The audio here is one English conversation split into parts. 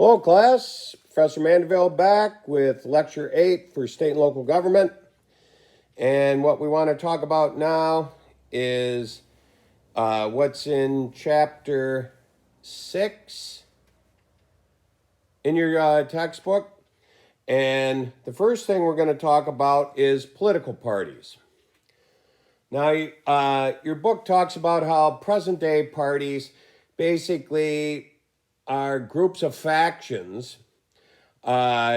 Hello, class. Professor Mandeville back with Lecture 8 for State and Local Government. And what we want to talk about now is what's in Chapter 6 in your textbook. And the first thing we're going to talk about is political parties. Now, your book talks about how present-day parties basically are groups of factions. Parties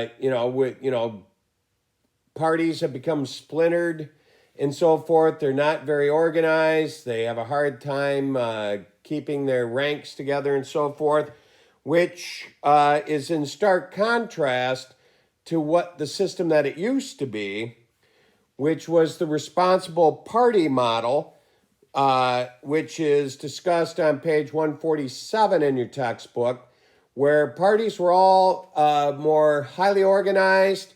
have become splintered and so forth. They're not very organized. They have a hard time keeping their ranks together and so forth, which is in stark contrast to what the system that it used to be, which was the responsible party model, which is discussed on page 147 in your textbook, where parties were all more highly organized,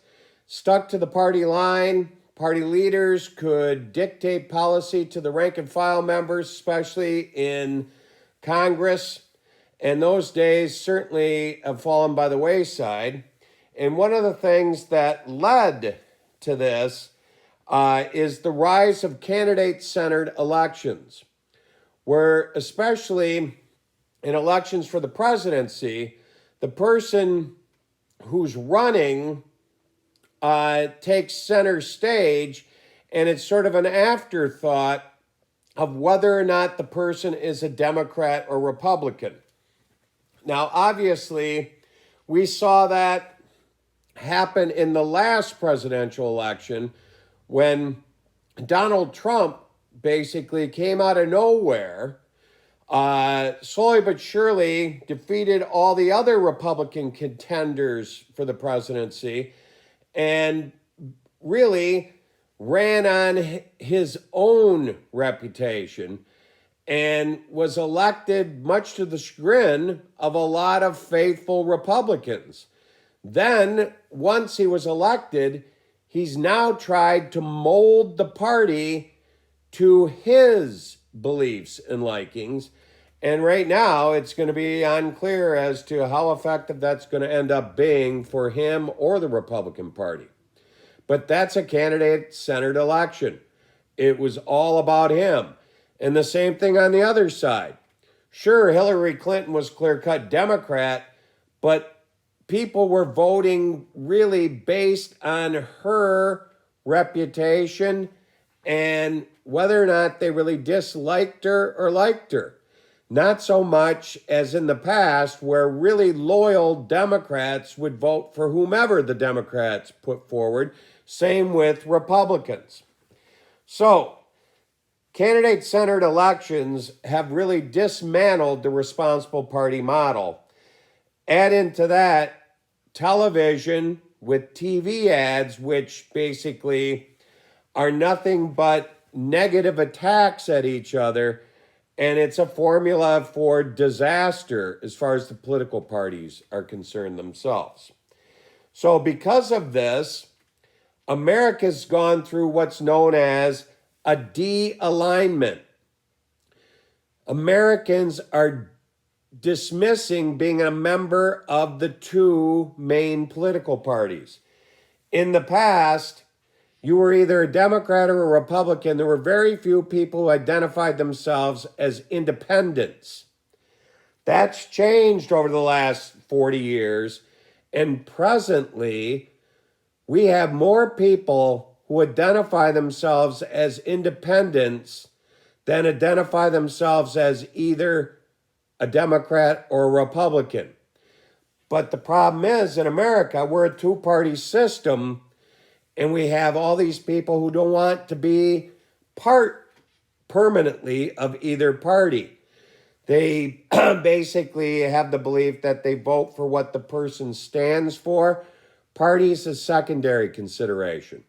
stuck to the party line. Party leaders could dictate policy to the rank and file members, especially in Congress. And those days certainly have fallen by the wayside. And one of the things that led to this is the rise of candidate-centered elections, where especially in elections for the presidency, the person who's running takes center stage, and it's sort of an afterthought of whether or not the person is a Democrat or Republican. Now, obviously, we saw that happen in the last presidential election when Donald Trump basically came out of nowhere, slowly but surely defeated all the other Republican contenders for the presidency, and really ran on his own reputation and was elected much to the chagrin of a lot of faithful Republicans. Then, once he was elected, he's now tried to mold the party to his beliefs and likings. And right now, it's going to be unclear as to how effective that's going to end up being for him or the Republican Party. But that's a candidate-centered election. It was all about him. And the same thing on the other side. Sure, Hillary Clinton was clear-cut Democrat, but people were voting really based on her reputation and whether or not they really disliked her or liked her. Not so much as in the past, where really loyal Democrats would vote for whomever the Democrats put forward. Same with Republicans. So, candidate-centered elections have really dismantled the responsible party model. Add into that television with TV ads, which basically are nothing but negative attacks at each other, and it's a formula for disaster as far as the political parties are concerned themselves. So because of this, America's gone through what's known as a de-alignment. Americans are dismissing being a member of the two main political parties. In the past, you were either a Democrat or a Republican. There were very few people who identified themselves as independents. That's changed over the last 40 years, and presently, we have more people who identify themselves as independents than identify themselves as either a Democrat or a Republican. But the problem is, in America, we're a two-party system, and we have all these people who don't want to be part permanently of either party. They basically have the belief that they vote for what the person stands for. Party is a secondary consideration.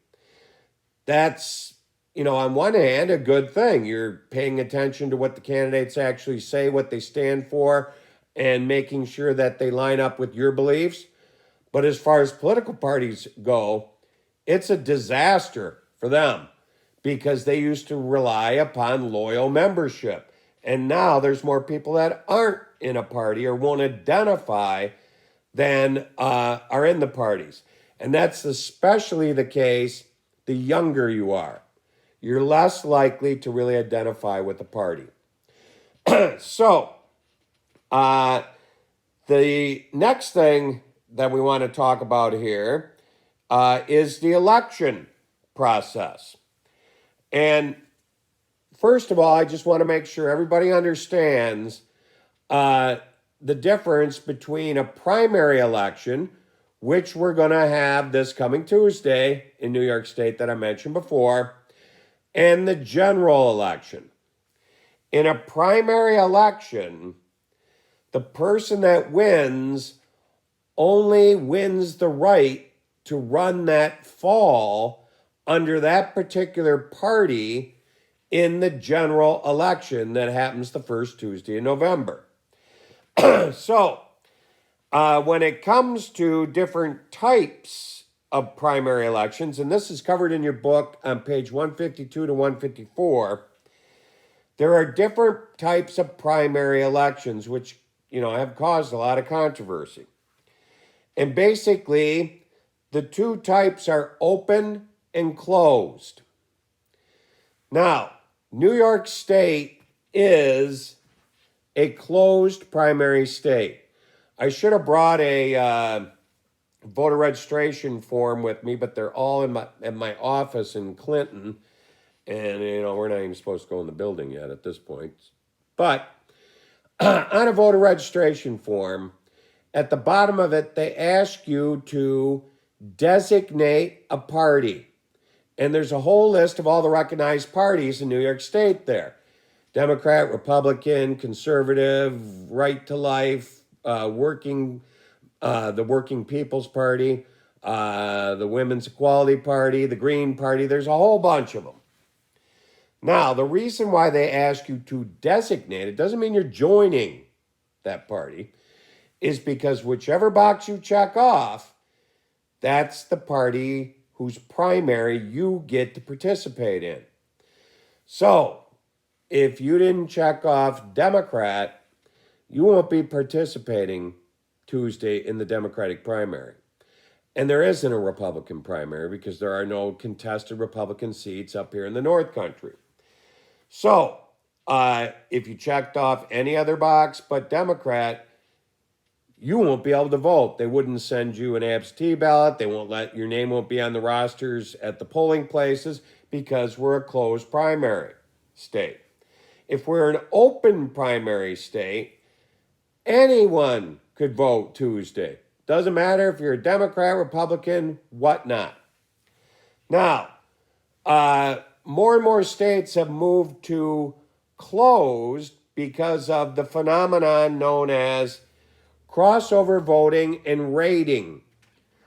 That's, on one hand, a good thing. You're paying attention to what the candidates actually say, what they stand for, and making sure that they line up with your beliefs. But as far as political parties go, it's a disaster for them because they used to rely upon loyal membership. And now there's more people that aren't in a party or won't identify than are in the parties. And that's especially the case the younger you are. You're less likely to really identify with the party. So, the next thing that we want to talk about here is the election process. And first of all, I just want to make sure everybody understands the difference between a primary election, which we're going to have this coming Tuesday in New York State that I mentioned before, and the general election. In a primary election, the person that wins only wins the right to run that fall under that particular party in the general election that happens the first Tuesday in November. So, when it comes to different types of primary elections, and this is covered in your book on page 152 to 154, there are different types of primary elections which, have caused a lot of controversy. And basically, the two types are open and closed. Now, New York State is a closed primary state. I should have brought a voter registration form with me, but they're all in my office in Clinton. And, we're not even supposed to go in the building yet at this point. But on a voter registration form, at the bottom of it, they ask you to designate a party. And there's a whole list of all the recognized parties in New York State there. Democrat, Republican, Conservative, Right to Life, the Working People's Party, the Women's Equality Party, the Green Party. There's a whole bunch of them. Now, the reason why they ask you to designate, it doesn't mean you're joining that party, is because whichever box you check off, that's the party whose primary you get to participate in. So, if you didn't check off Democrat, you won't be participating Tuesday in the Democratic primary. And there isn't a Republican primary because there are no contested Republican seats up here in the North Country. So, if you checked off any other box but Democrat, you won't be able to vote. They wouldn't send you an absentee ballot. Your name won't be on the rosters at the polling places because we're a closed primary state. If we're an open primary state, anyone could vote Tuesday. Doesn't matter if you're a Democrat, Republican, whatnot. Now, more and more states have moved to closed because of the phenomenon known as crossover voting and rating.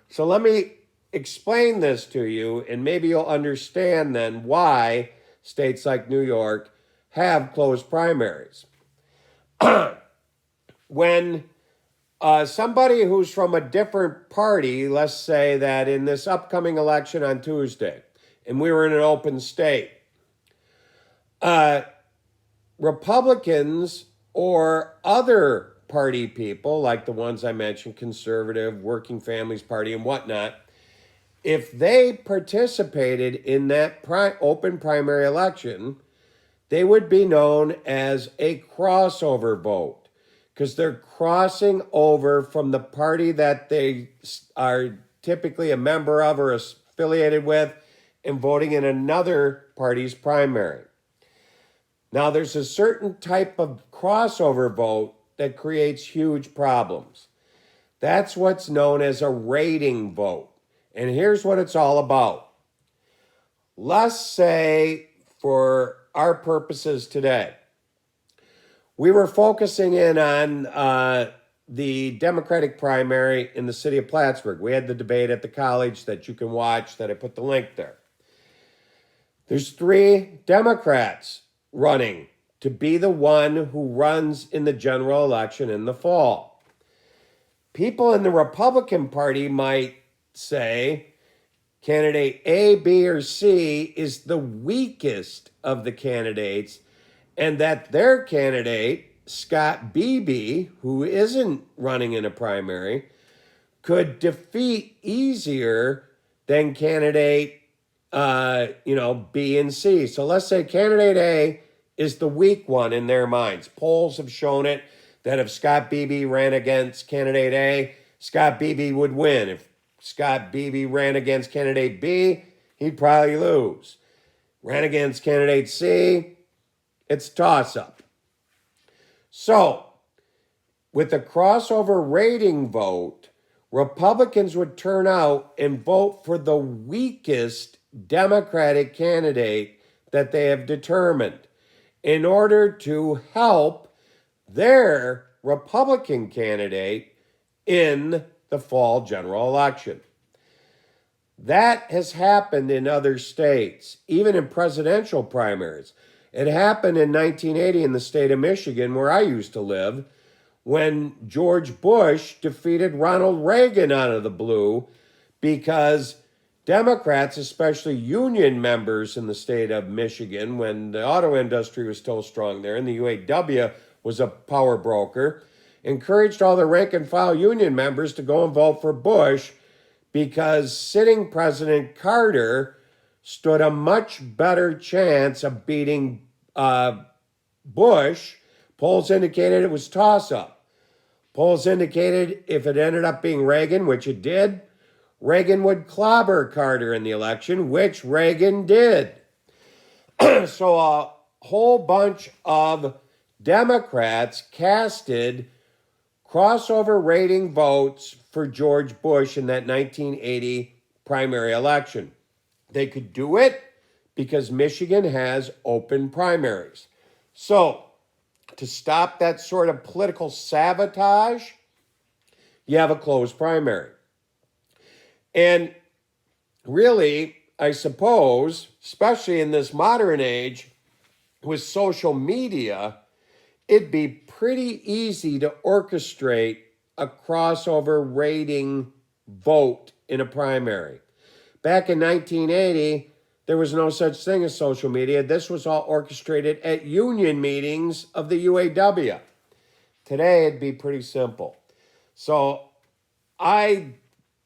So let me explain this to you, and maybe you'll understand then why states like New York have closed primaries. When somebody who's from a different party, let's say that in this upcoming election on Tuesday, and we were in an open state, Republicans or other party people, like the ones I mentioned, Conservative, Working Families Party, and whatnot, if they participated in that open primary election, they would be known as a crossover vote because they're crossing over from the party that they are typically a member of or affiliated with and voting in another party's primary. Now, there's a certain type of crossover vote that creates huge problems. That's what's known as a rating vote. And here's what it's all about. Let's say, for our purposes today, we were focusing in on the Democratic primary in the city of Plattsburgh. We had the debate at the college that you can watch, that I put the link there. There's 3 Democrats running to be the one who runs in the general election in the fall. People in the Republican Party might say candidate A, B, or C is the weakest of the candidates, and that their candidate, Scott Beebe, who isn't running in a primary, could defeat easier than candidate, B and C. So let's say candidate A is the weak one in their minds. Polls have shown it that if Scott Beebe ran against candidate A, Scott Beebe would win. If Scott Beebe ran against candidate B, he'd probably lose. Ran against candidate C, it's toss-up. So, with the crossover rating vote, Republicans would turn out and vote for the weakest Democratic candidate that they have determined in order to help their Republican candidate in the fall general election. That has happened in other states, even in presidential primaries. It happened in 1980 in the state of Michigan, where I used to live, when George Bush defeated Ronald Reagan out of the blue because Democrats, especially union members in the state of Michigan, when the auto industry was still strong there and the UAW was a power broker, encouraged all the rank and file union members to go and vote for Bush because sitting President Carter stood a much better chance of beating Bush. Polls indicated it was toss-up. Polls indicated if it ended up being Reagan, which it did, Reagan would clobber Carter in the election, which Reagan did. So a whole bunch of Democrats casted crossover rating votes for George Bush in that 1980 primary election. They could do it because Michigan has open primaries. So, to stop that sort of political sabotage, you have a closed primary. And really, I suppose, especially in this modern age with social media, it'd be pretty easy to orchestrate a crossover rating vote in a primary. Back in 1980, there was no such thing as social media. This was all orchestrated at union meetings of the UAW. Today, it'd be pretty simple. So I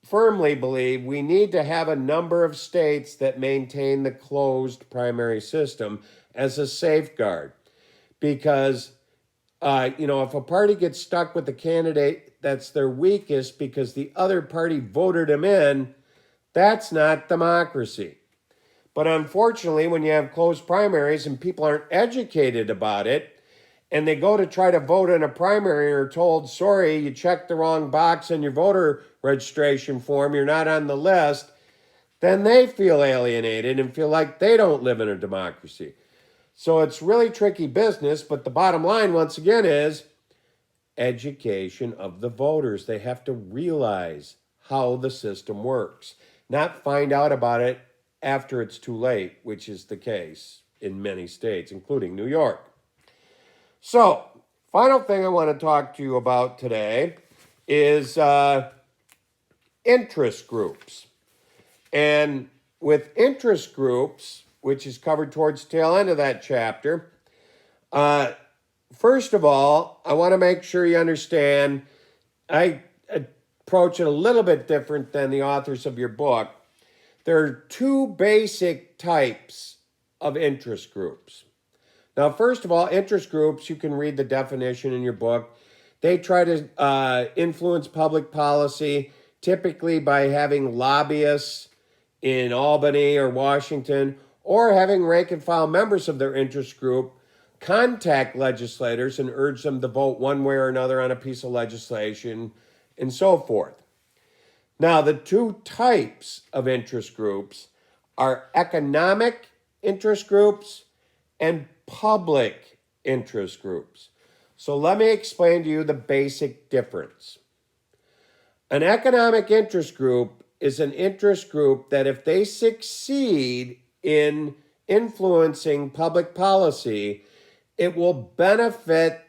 firmly believe we need to have a number of states that maintain the closed primary system as a safeguard. Because, if a party gets stuck with the candidate that's their weakest because the other party voted him in, that's not democracy. But unfortunately, when you have closed primaries and people aren't educated about it, and they go to try to vote in a primary and are told, sorry, you checked the wrong box on your voter registration form, you're not on the list, then they feel alienated and feel like they don't live in a democracy. So it's really tricky business, but the bottom line, once again, is education of the voters. They have to realize how the system works, not find out about it after it's too late, which is the case in many states, including New York. So, final thing I want to talk to you about today is interest groups. And with interest groups, which is covered towards the tail end of that chapter, first of all, I want to make sure you understand, I approach it a little bit different than the authors of your book. There are two basic types of interest groups. Now, first of all, interest groups, you can read the definition in your book. They try to influence public policy, typically by having lobbyists in Albany or Washington, or having rank and file members of their interest group contact legislators and urge them to vote one way or another on a piece of legislation, and so forth. Now, the two types of interest groups are economic interest groups and public interest groups. So let me explain to you the basic difference. An economic interest group is an interest group that if they succeed in influencing public policy, it will benefit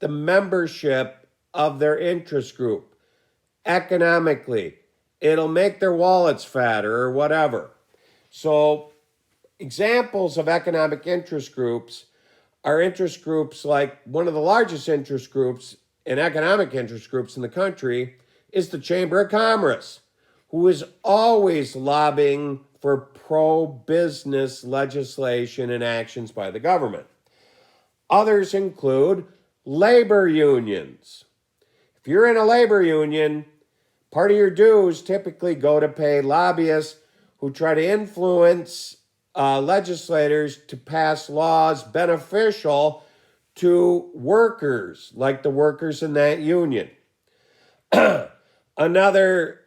the membership of their interest group economically. It'll make their wallets fatter or whatever. So examples of economic interest groups are interest groups like one of the largest interest groups and economic interest groups in the country is the Chamber of Commerce, who is always lobbying for pro-business legislation and actions by the government. Others include labor unions. If you're in a labor union, part of your dues typically go to pay lobbyists who try to influence legislators to pass laws beneficial to workers, like the workers in that union. Another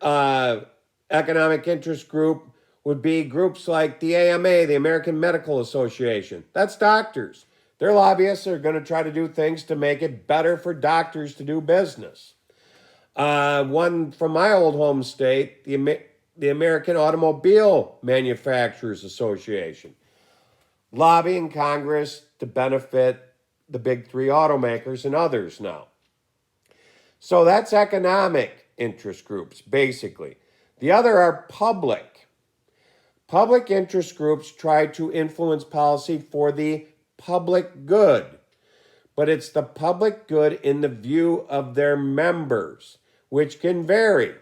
economic interest group would be groups like the AMA, the American Medical Association. That's doctors. Their lobbyists are going to try to do things to make it better for doctors to do business. One from my old home state, the American Automobile Manufacturers Association, lobbying Congress to benefit the big three automakers and others now. So that's economic interest groups, basically. The other are public. Public interest groups try to influence policy for the public good, but it's the public good in the view of their members, which can vary.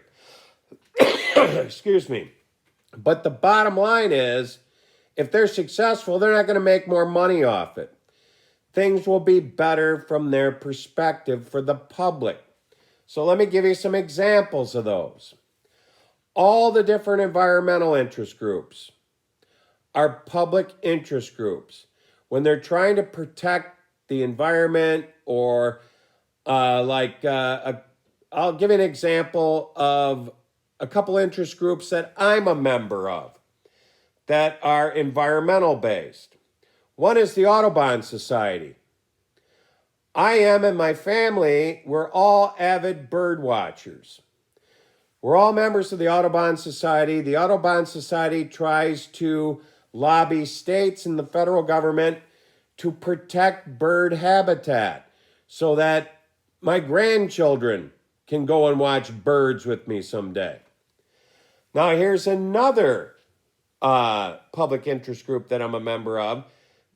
Excuse me. But the bottom line is, if they're successful, they're not going to make more money off it. Things will be better from their perspective for the public. So let me give you some examples of those. All the different environmental interest groups are public interest groups. When they're trying to protect the environment, or I'll give you an example of a couple interest groups that I'm a member of that are environmental based. One is the Audubon Society. I am, and my family, we're all avid bird watchers. We're all members of the Audubon Society. The Audubon Society tries to lobby states and the federal government to protect bird habitat so that my grandchildren can go and watch birds with me someday. Now, here's another public interest group that I'm a member of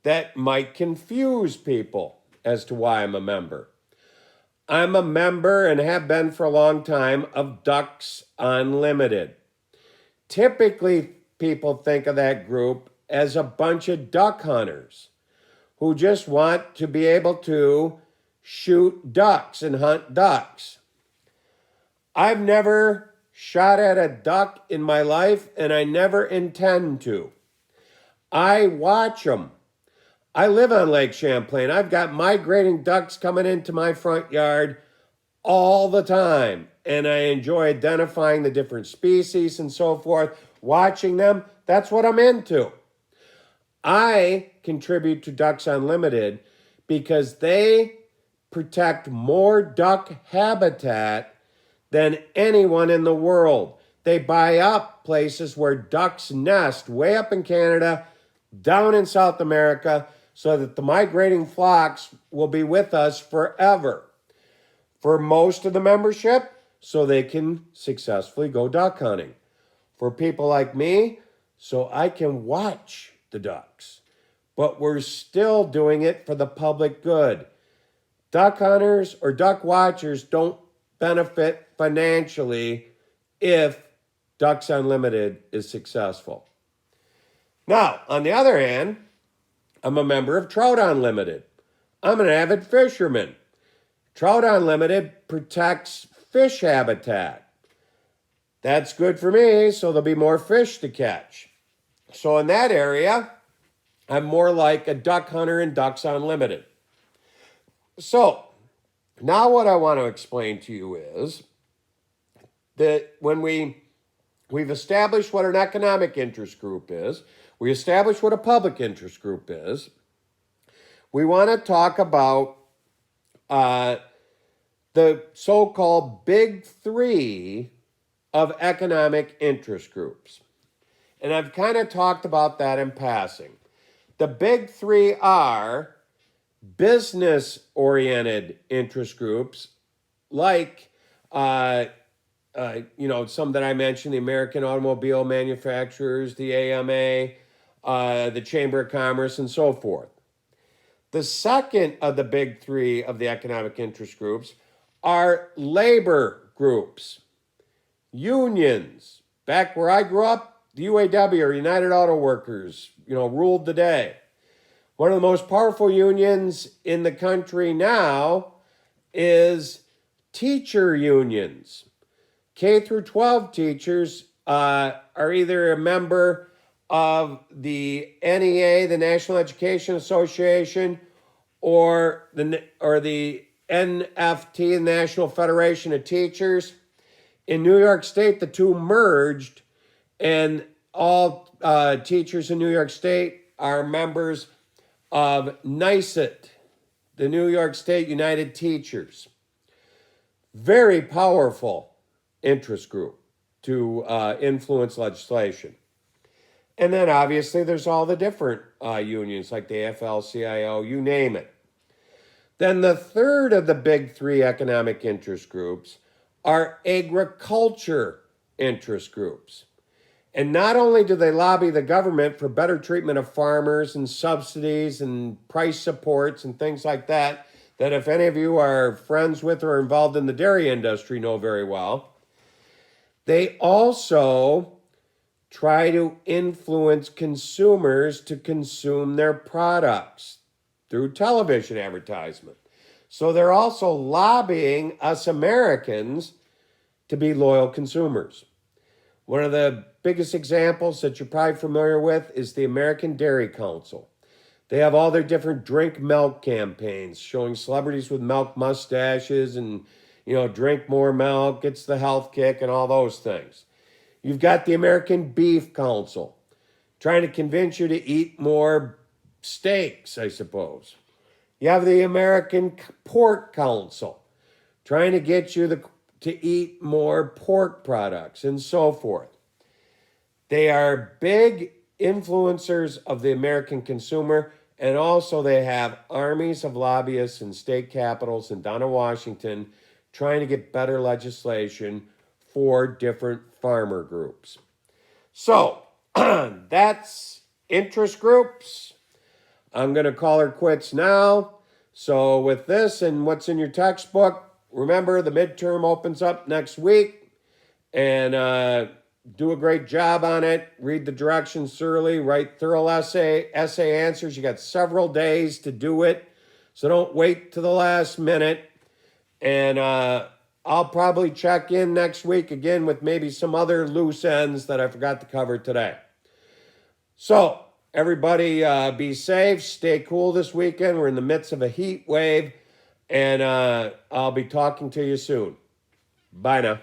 that might confuse people as to why I'm a member. I'm a member, and have been for a long time, of Ducks Unlimited. Typically, people think of that group as a bunch of duck hunters who just want to be able to shoot ducks and hunt ducks. I've never shot at a duck in my life, and I never intend to. I watch them. I live on Lake Champlain. I've got migrating ducks coming into my front yard all the time, and I enjoy identifying the different species and so forth, watching them. That's what I'm into. I contribute to Ducks Unlimited because they protect more duck habitat than anyone in the world. They buy up places where ducks nest way up in Canada, down in South America, so that the migrating flocks will be with us forever. For most of the membership, so they can successfully go duck hunting. For people like me, so I can watch the ducks. But we're still doing it for the public good. Duck hunters or duck watchers don't benefit financially if Ducks Unlimited is successful. Now, on the other hand, I'm a member of Trout Unlimited. I'm an avid fisherman. Trout Unlimited protects fish habitat. That's good for me, so there'll be more fish to catch. So in that area, I'm more like a duck hunter in Ducks Unlimited. So now what I want to explain to you is that when we've established what an economic interest group is, we established what a public interest group is, we want to talk about the so-called big three of economic interest groups. And I've kind of talked about that in passing. The big three are business-oriented interest groups like some that I mentioned, the American Automobile Manufacturers, the AMA, the Chamber of Commerce, and so forth. The second of the big three of the economic interest groups are labor groups. unions. Back where I grew up, the UAW, or United Auto Workers, ruled the day. One of the most powerful unions in the country now is teacher unions. K through 12 teachers are either a member of the NEA, the National Education Association, or the NFT, the National Federation of Teachers. In New York State, the two merged, and all teachers in New York State are members of NYSUT, the New York State United Teachers. Very powerful interest group to influence legislation. And then obviously there's all the different unions like the AFL-CIO, you name it. Then the third of the big three economic interest groups are agriculture interest groups. And not only do they lobby the government for better treatment of farmers and subsidies and price supports and things like that, that if any of you are friends with or involved in the dairy industry know very well, they also try to influence consumers to consume their products through television advertisement. So they're also lobbying us Americans to be loyal consumers. One of the biggest examples that you're probably familiar with is the American Dairy Council. They have all their different drink milk campaigns showing celebrities with milk mustaches and, drink more milk, gets the health kick and all those things. You've got the American Beef Council trying to convince you to eat more steaks, I suppose. You have the American Pork Council trying to get you to eat more pork products and so forth. They are big influencers of the American consumer, and also they have armies of lobbyists in state capitals and down in Washington trying to get better legislation for different farmer groups. So that's interest groups. I'm going to call her quits now. So with this and what's in your textbook, remember the midterm opens up next week, and do a great job on it. Read the directions thoroughly, write thorough essay answers. You got several days to do it, so don't wait to the last minute. And I'll probably check in next week again with maybe some other loose ends that I forgot to cover today. So everybody be safe, stay cool this weekend. We're in the midst of a heat wave, and I'll be talking to you soon. Bye now.